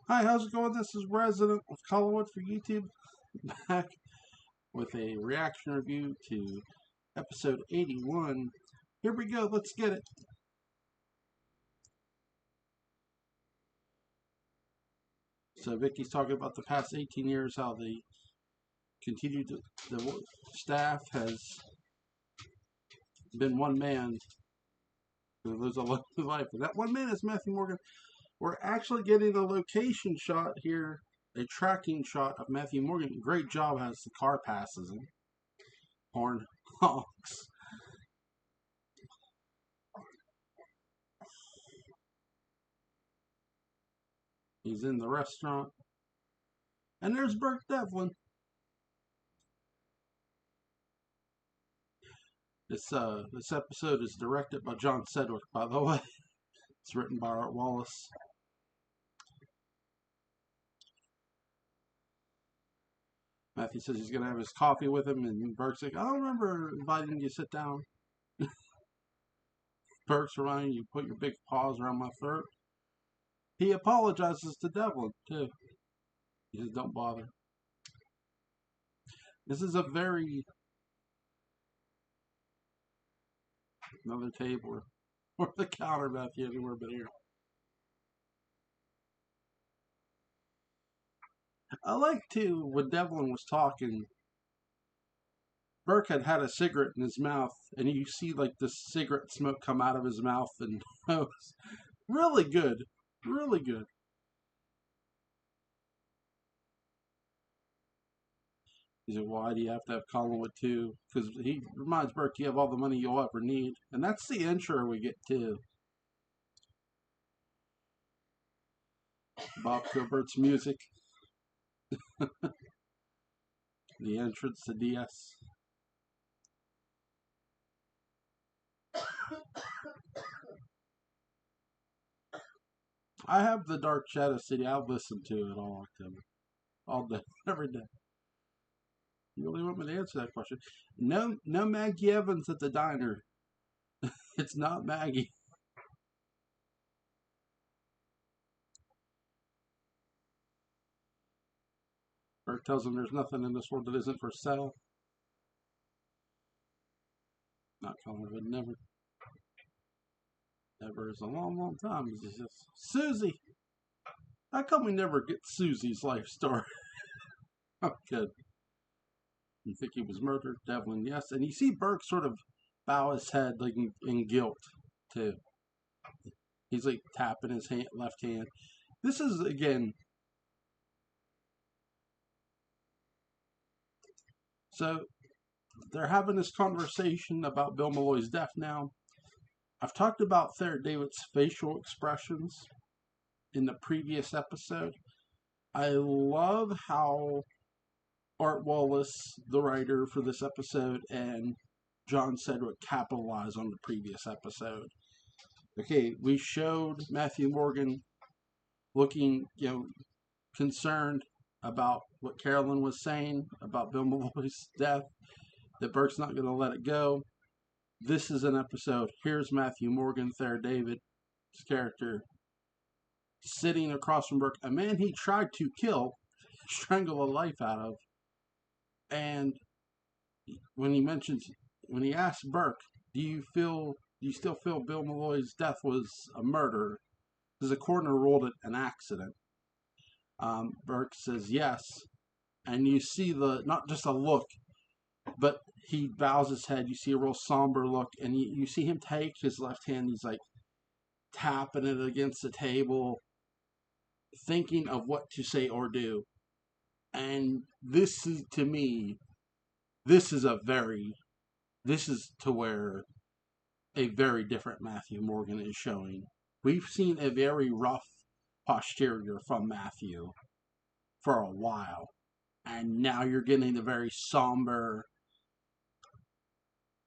Hi, how's it going? This is Resident of Collinwood for YouTube, back with a reaction review to episode 81. Here we go, let's get it. So Vicky's talking about the past 18 years, how the the staff has been one man who lives a lonely life. And that one man is Matthew Morgan. We're actually getting a location shot here, a tracking shot of Matthew Morgan. Great job as the car passes him. Horn honks. He's in the restaurant. And there's Burke Devlin. This episode is directed by John Sedgwick, by the way. It's written by Art Wallace. Matthew says he's gonna have his coffee with him, and Burke's like, I don't remember inviting you to sit down. Burke's reminding you, put your big paws around my throat. He apologizes to Devlin, too. He says, don't bother. This is a very... Another table or the counter, Matthew, anywhere but here. I like, too, when Devlin was talking, Burke had a cigarette in his mouth, and you see, like, the cigarette smoke come out of his mouth and nose. Really good. Really good. He said, why do you have to have Collinwood too? Because he reminds Burke you have all the money you'll ever need. And that's the intro we get too. Bob Cobert's music. The entrance to DS. I have the Dark Shadow City. I'll listen to it all day, every day. You really want me to answer that question? No Maggie Evans at the diner. It's not Maggie. Burke tells him there's nothing in this world that isn't for sale. Not Collinwood, never. Never is a long, long time. It's just, Susie! How come we never get Susie's life story? I'm kidding. You think he was murdered? Devlin, yes. And you see Burke sort of bow his head like in guilt, too. He's like tapping his left hand. This is, again... So, they're having this conversation about Bill Malloy's death now. I've talked about Thayer David's facial expressions in the previous episode. I love how Art Wallace, the writer for this episode, and John Sedgwick capitalize on the previous episode. Okay, we showed Matthew Morgan looking, concerned about what Carolyn was saying about Bill Malloy's death, that Burke's not going to let it go. This is an episode. Here's Matthew Morgan, Thayer David's character, sitting across from Burke, a man he tried to kill, strangle the life out of. And when he asks Burke, do you still feel Bill Malloy's death was a murder? Because the coroner ruled it an accident. Burke says yes. And you see not just a look, but he bows his head. You see a real somber look, and you see him take his left hand. He's like tapping it against the table, thinking of what to say or do. And this is, to me, this is to where a very different Matthew Morgan is showing. We've seen a very rough posterior from Matthew for a while, and now you're getting a very somber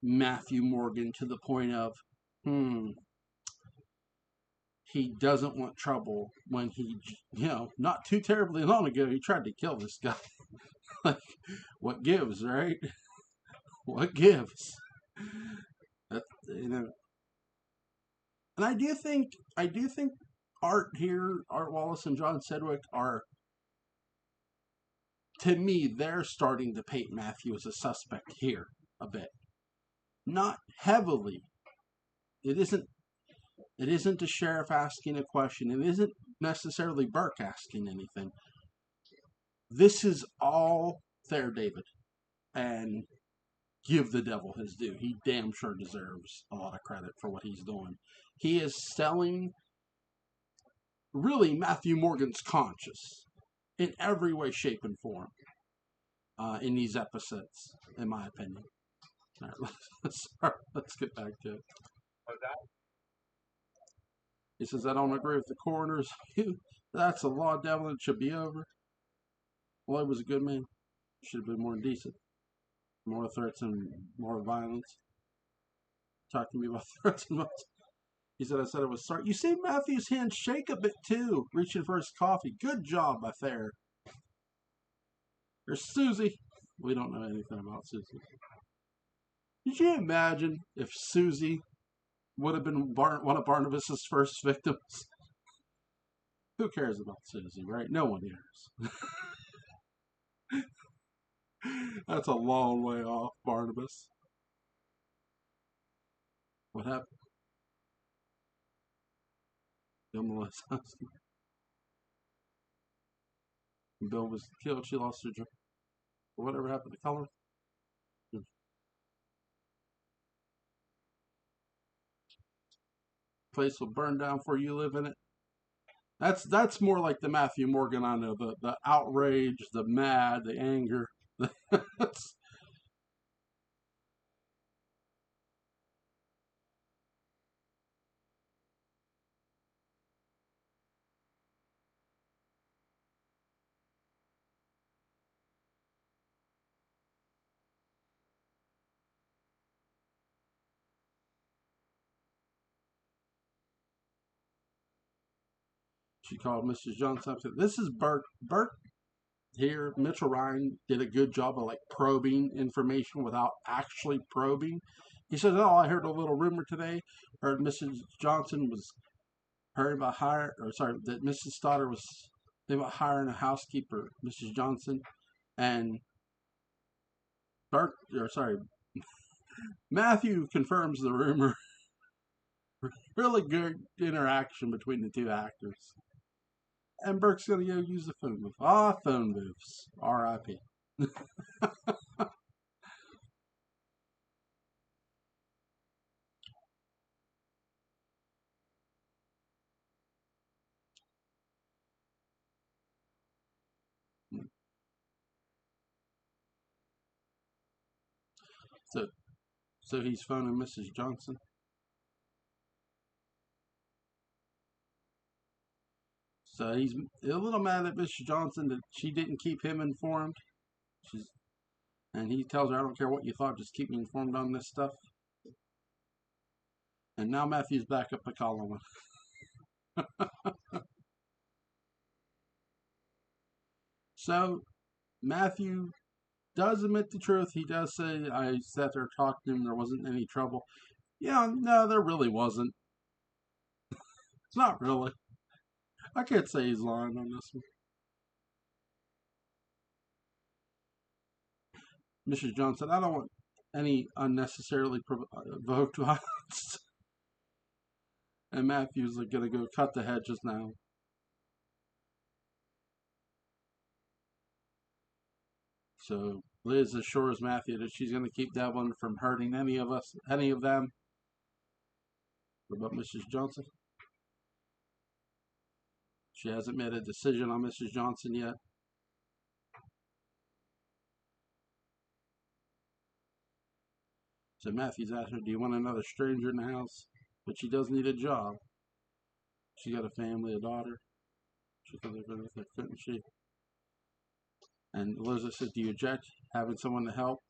Matthew Morgan to the point of, he doesn't want trouble when he, not too terribly long ago, he tried to kill this guy. Like, what gives, right? What gives? That, and I do think Art Wallace and John Sedgwick are, to me, they're starting to paint Matthew as a suspect here a bit. Not heavily. It isn't the sheriff asking a question. It isn't necessarily Burke asking anything. This is all Thayer David. And give the devil his due. He damn sure deserves a lot of credit for what he's doing. He is selling, really, Matthew Morgan's conscience in every way, shape, and form in these episodes, in my opinion. All right, let's get back to it. He says, I don't agree with the coroner's view. That's a law devil and it should be over. Lloyd was a good man. Should have been more decent. More threats and more violence. Talk to me about threats and violence. He said, I said it was sorry. You see Matthew's hand shake a bit too, reaching for his coffee. Good job by Thayer. There's Susie. We don't know anything about Susie. Did you imagine if Susie would have been one of Barnabas's first victims? Who cares about Susie, right? No one cares. That's a long way off, Barnabas. What happened? Bill was killed. She lost her job. Whatever happened to Color? Place will burn down before you live in it. That's more like the Matthew Morgan I know. The outrage, the mad, the anger. She called Mrs. Johnson. This is Burke. Burke here, Mitchell Ryan did a good job of like probing information without actually probing. He says, "Oh, I heard a little rumor today. Heard Mrs. Johnson was heard about that Mrs. Stoddard was thinking about hiring a housekeeper, Mrs. Johnson, and Matthew confirms the rumor." Really good interaction between the two actors. And Burke's going to go use the phone booth. Phone booths. R.I.P. So he's phoning Mrs. Johnson. So he's a little mad at Mrs. Johnson that she didn't keep him informed. And he tells her, I don't care what you thought, just keep me informed on this stuff. And now Matthew's back up to calling him. So Matthew does admit the truth. He does say, I sat there talking to him, there wasn't any trouble. Yeah, no, there really wasn't. It's not really. I can't say he's lying on this one. Mrs. Johnson, I don't want any unnecessarily provoked violence. And Matthew's like, going to go cut the hedges now. So Liz assures Matthew that she's going to keep Devlin from hurting any of them. What about Mrs. Johnson? She hasn't made a decision on Mrs. Johnson yet. So Matthew's asked her, do you want another stranger in the house? But she does need a job. She got a family, a daughter. She could live with her, couldn't she? And Elizabeth said, do you object having someone to help?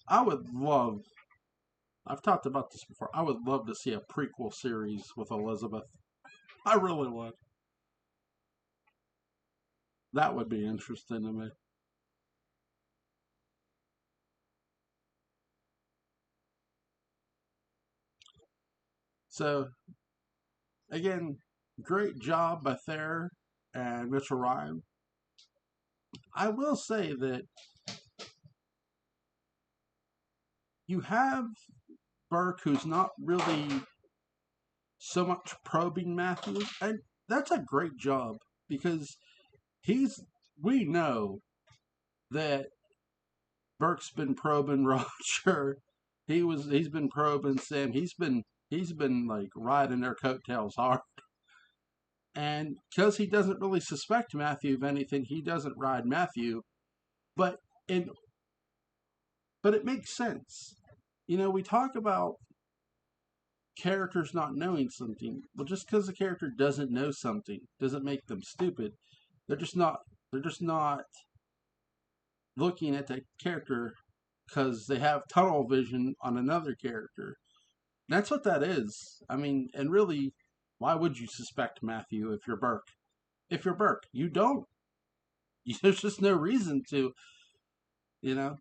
I've talked about this before, I would love to see a prequel series with Elizabeth. I really would. That would be interesting to me. So, again, great job by Thayer and Mitchell Ryan. I will say that you have Burke, who's not really so much probing Matthew, and that's a great job because we know that Burke's been probing Roger. He's been probing Sam. He's been like riding their coattails hard. And because he doesn't really suspect Matthew of anything, he doesn't ride Matthew. But in but it makes sense. We talk about characters not knowing something. Well, just because a character doesn't know something doesn't make them stupid. They're just not. They're just not looking at the character because they have tunnel vision on another character. That's what that is. I mean, and really, why would you suspect Matthew if you're Burke? If you're Burke, you don't. There's just no reason to, you know,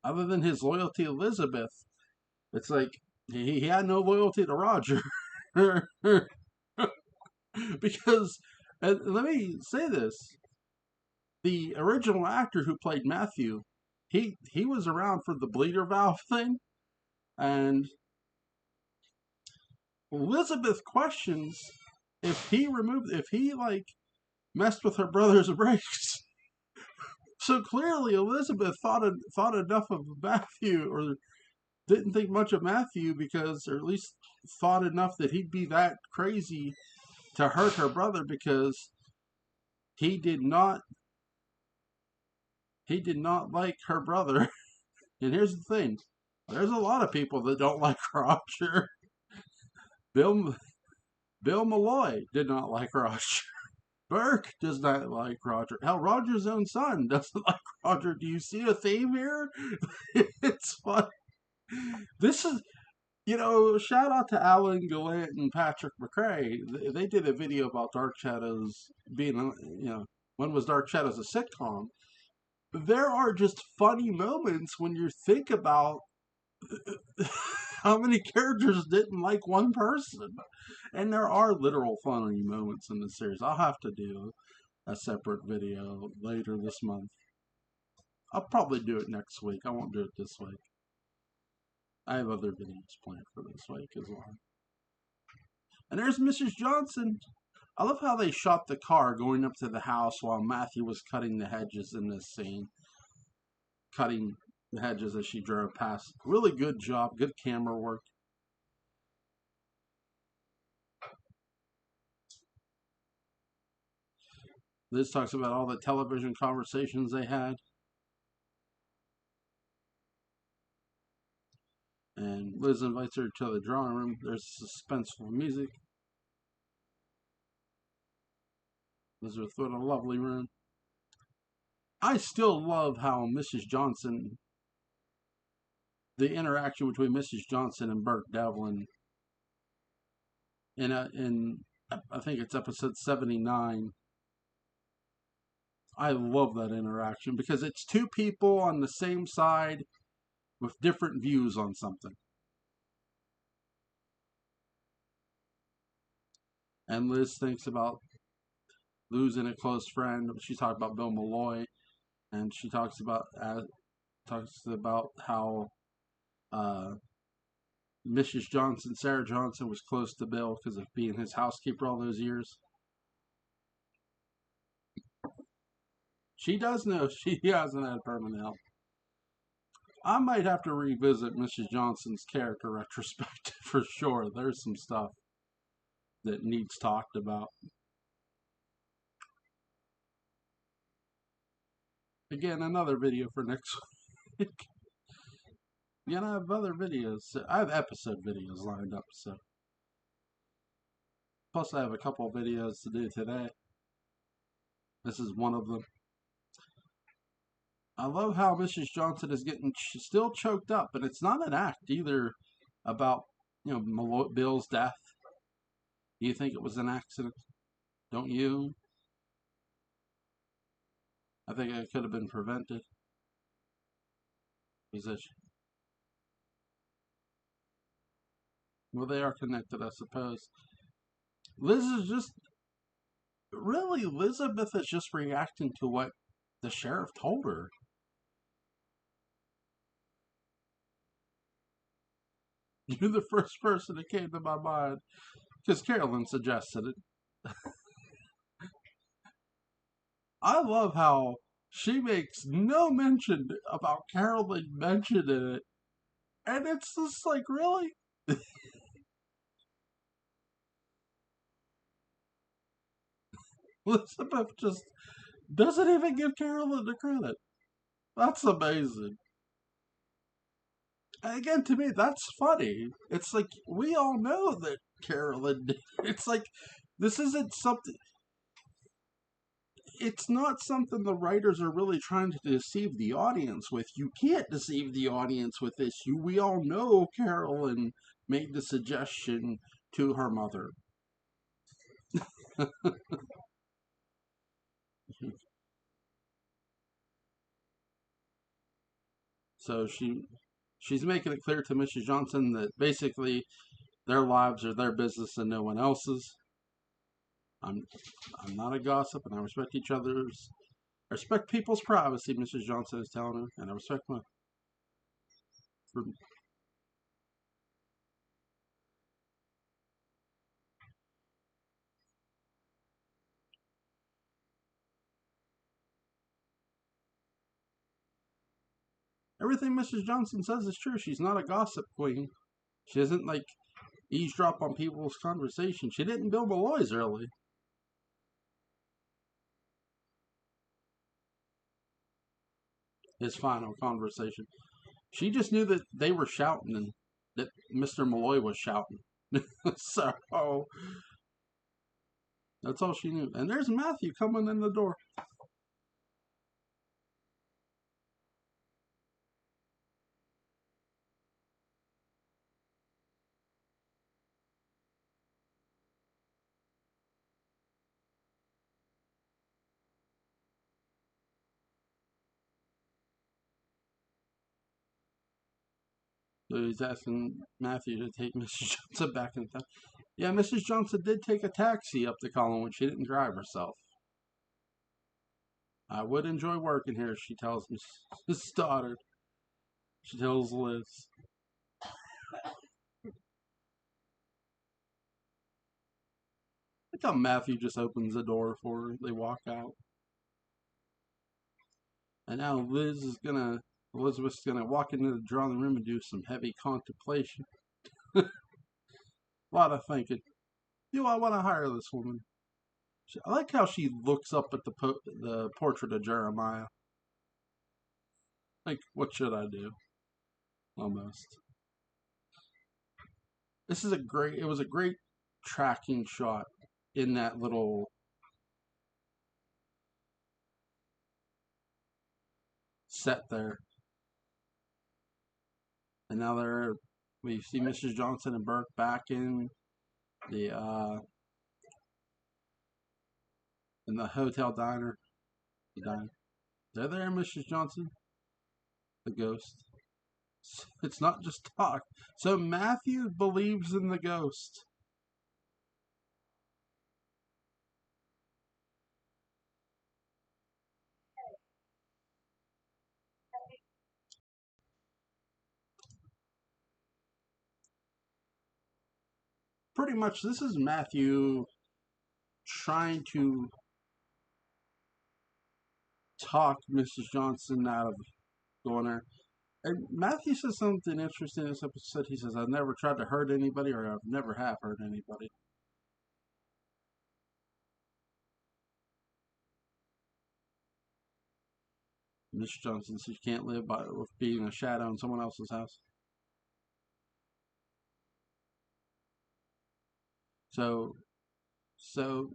other than his loyalty to Elizabeth. It's like he had no loyalty to Roger. Because, and let me say this, the original actor who played Matthew, he was around for the bleeder valve thing, and Elizabeth questions if he like messed with her brother's brakes. So clearly Elizabeth thought enough of Matthew, or didn't think much of Matthew, because, or at least thought enough that he'd be that crazy to hurt her brother, because he did not like her brother. And here's the thing, there's a lot of people that don't like Roger. Bill Malloy did not like Roger. Burke does not like Roger. Hell, Roger's own son doesn't like Roger. Do you see a theme here? It's fun. This is, shout out to Alan Gallant and Patrick McRae. They did a video about Dark Shadows being, when was Dark Shadows a sitcom? There are just funny moments when you think about how many characters didn't like one person. And there are literal funny moments in the series. I'll have to do a separate video later this month. I'll probably do it next week. I won't do it this week. I have other videos planned for this week as well. And there's Mrs. Johnson. I love how they shot the car going up to the house while Matthew was cutting the hedges in this scene. Cutting the hedges as she drove past. Really good job. Good camera work. Liz talks about all the television conversations they had. And Liz invites her to the drawing room. There's suspenseful music. Elizabeth, what a lovely room. I still love how Mrs. Johnson, the interaction between Mrs. Johnson and Burke Devlin in I think it's episode 79. I love that interaction because it's two people on the same side with different views on something. And Liz thinks about losing a close friend. She talked about Bill Malloy, and she talks about how Mrs. Johnson, Sarah Johnson, was close to Bill because of being his housekeeper all those years. She does know she hasn't had permanent help. I might have to revisit Mrs. Johnson's character retrospective for sure. There's some stuff that needs talked about. Again, another video for next week. I have other videos. I have episode videos lined up, so. Plus, I have a couple of videos to do today. This is one of them. I love how Mrs. Johnson is getting still choked up, but it's not an act either about, Bill's death. Do you think it was an accident? Don't you? I think it could have been prevented. Well, they are connected, I suppose. Liz is just really Elizabeth is just reacting to what the sheriff told her. You're the first person that came to my mind because Carolyn suggested it. I love how she makes no mention about Carolyn mentioning it, and it's just like, really? Elizabeth just doesn't even give Carolyn the credit. That's amazing. Again, to me, that's funny. It's like, we all know that Carolyn did. It's like, this isn't something. It's not something the writers are really trying to deceive the audience with. You can't deceive the audience with this. We all know Carolyn made the suggestion to her mother. So she's making it clear to Mrs. Johnson that basically their lives are their business and no one else's. I'm not a gossip, and I respect each other's. I respect people's privacy, Mrs. Johnson is telling her, and I respect my. For, everything Mrs. Johnson says is true. She's not a gossip queen. She doesn't like eavesdrop on people's conversation. She didn't Bill Malloy's early. His final conversation. She just knew that they were shouting and that Mr. Malloy was shouting. So that's all she knew. And there's Matthew coming in the door. So he's asking Matthew to take Mrs. Johnson back in town. Yeah, Mrs. Johnson did take a taxi up to Collinwood. She didn't drive herself. I would enjoy working here, she tells Mrs. Stoddard. She tells Liz. Look how Matthew just opens the door for her. They walk out. And now Elizabeth's gonna walk into the drawing room and do some heavy contemplation. A lot of thinking. Do I want to hire this woman? I like how she looks up at the portrait of Jeremiah. Like, what should I do? Almost. It was a great tracking shot in that little set there. And now we see Mrs. Johnson and Burke back in the hotel diner. They're there, Mrs. Johnson. The ghost. It's not just talk. So Matthew believes in the ghost. Pretty much, this is Matthew trying to talk Mrs. Johnson out of going there. And Matthew says something interesting in this episode. He says, I've never tried to hurt anybody, or I've never have hurt anybody. Mrs. Johnson says she can't live with being a shadow in someone else's house. So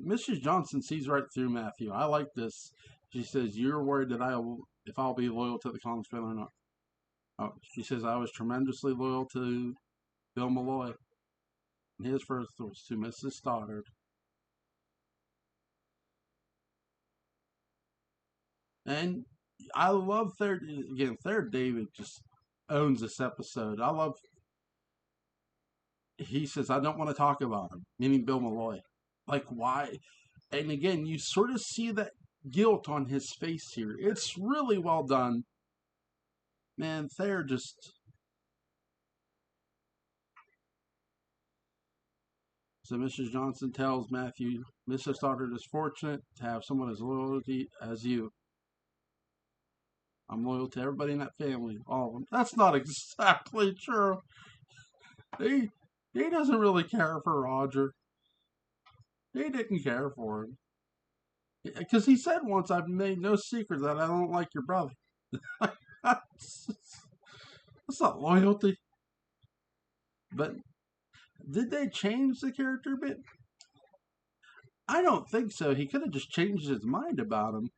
Mrs. Johnson sees right through Matthew. I like this. She says, "You're worried that if I'll be loyal to the Collins family or not." Oh, she says, "I was tremendously loyal to Bill Malloy, and his first was to Mrs. Stoddard." And I love Third David just owns this episode. I love, he says, I don't want to talk about him, meaning Bill Malloy. Like, why? And again, you sort of see that guilt on his face here. It's really well done. Man, Thayer just. So Mrs. Johnson tells Matthew, Mrs. Stoddard is fortunate to have someone as loyal as you. I'm loyal to everybody in that family, all of them. That's not exactly true. He doesn't really care for Roger. He didn't care for him. Because he said once, I've made no secret that I don't like your brother. That's not loyalty. But did they change the character a bit? I don't think so. He could have just changed his mind about him.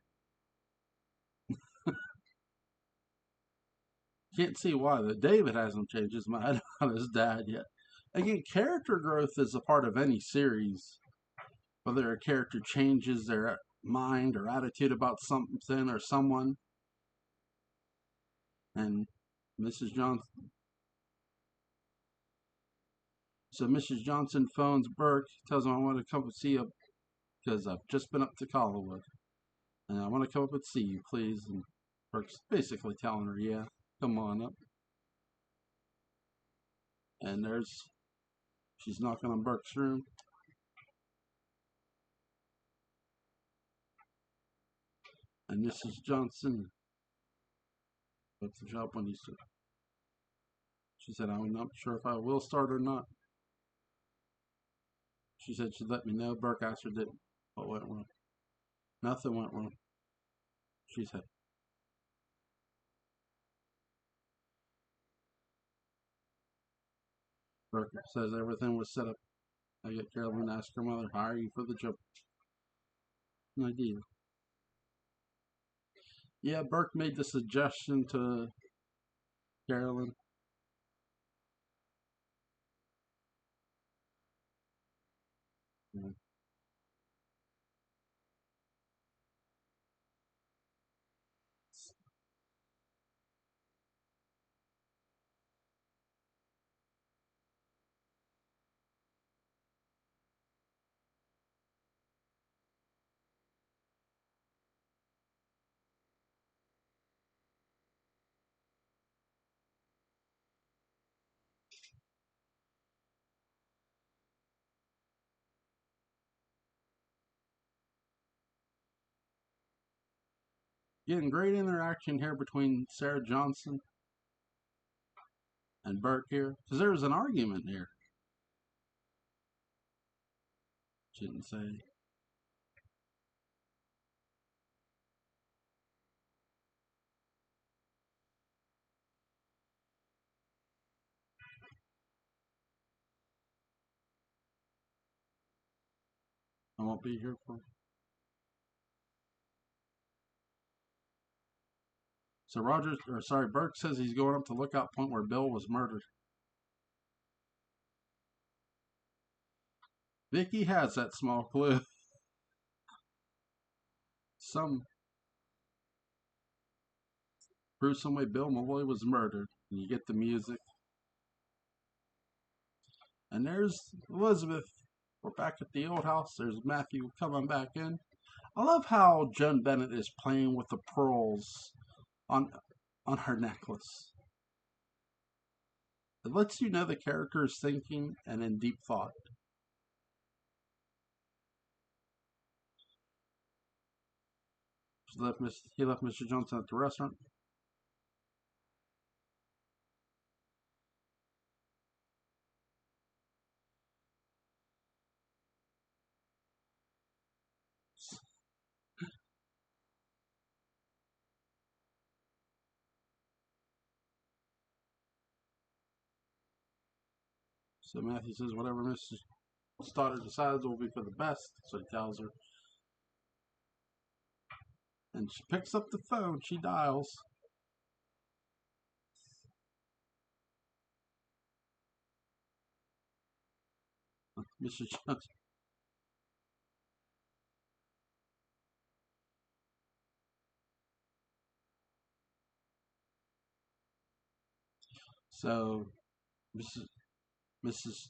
Can't see why. That David hasn't changed his mind about his dad yet. Again, character growth is a part of any series. Whether a character changes their mind or attitude about something or someone. And Mrs. Johnson. So Mrs. Johnson phones Burke, tells him I want to come and see you because I've just been up to Collinwood. And I want to come up and see you, please. And Burke's basically telling her, yeah, come on up. And she's knocking on Burke's room. And Mrs. Johnson, what's the job when you start? She said, I'm not sure if I will start or not. She said she'd let me know. Burke asked her, what went wrong? Nothing went wrong, she said. Burke says everything was set up. I get Carolyn to ask her mother, hire you for the job. No idea. Yeah, Burke made the suggestion to Carolyn. Yeah. Getting great interaction here between Sarah Johnson and Burke here. Because there was an argument here. Shouldn't say. I won't be here for. So Burke says he's going up to Lookout Point where Bill was murdered. Vicky has that small clue. Some gruesome way Bill Malloy was murdered. And you get the music. And there's Elizabeth. We're back at the old house. There's Matthew coming back in. I love how Joan Bennett is playing with the pearls on her necklace. It lets you know the character is thinking and in deep thought. He left Mr. Johnson at the restaurant. So Matthew says, whatever Mrs. Stoddard decides will be for the best, so he tells her. And she picks up the phone, she dials. Mrs. Johnson. So Mrs.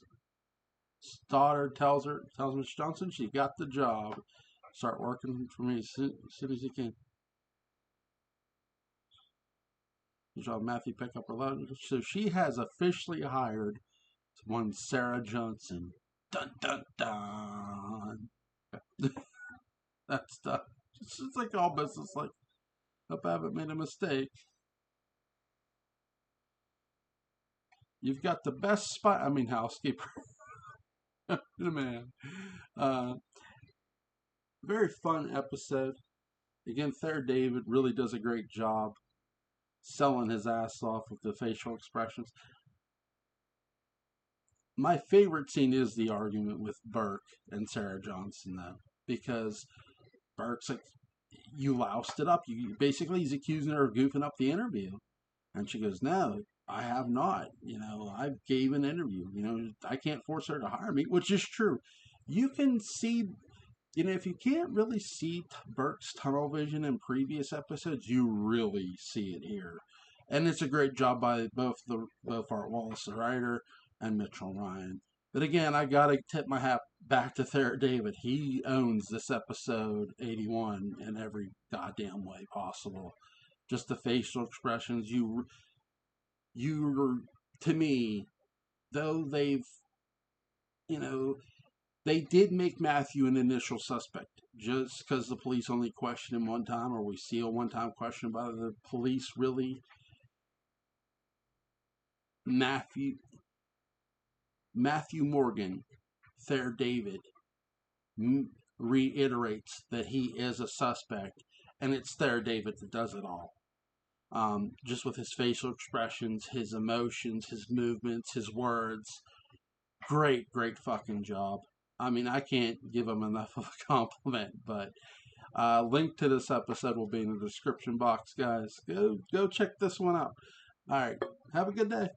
Stoddard tells Miss Johnson she got the job. Start working for me as soon as you can. Job Matthew pick up her load. So she has officially hired one Sarah Johnson. Dun dun dun. That stuff. It's just like all business. Like, hope I haven't made a mistake. You've got the best spy. I mean, housekeeper. Man. Very fun episode. Again, Thayer David really does a great job selling his ass off with the facial expressions. My favorite scene is the argument with Burke and Sarah Johnson, though, because Burke's like, "You loused it up. You basically he's accusing her of goofing up the interview," and she goes, "No, I have not. I gave an interview. I can't force her to hire me," which is true. You can see, if you can't really see Burke's tunnel vision in previous episodes, you really see it here, and it's a great job by both Art Wallace, the writer, and Mitchell Ryan. But again, I gotta tip my hat back to Thayer David. He owns this episode 81 in every goddamn way possible. Just the facial expressions. To me, though they did make Matthew an initial suspect. Just because the police only question him one time, or we see a one-time question by the police, really, Matthew Morgan, Thayer David, reiterates that he is a suspect, and it's Thayer David that does it all. Just with his facial expressions, his emotions, his movements, his words. Great fucking job. I mean, I can't give him enough of a compliment, but link to this episode will be in the description box, guys. Go check this one out. All right, have a good day.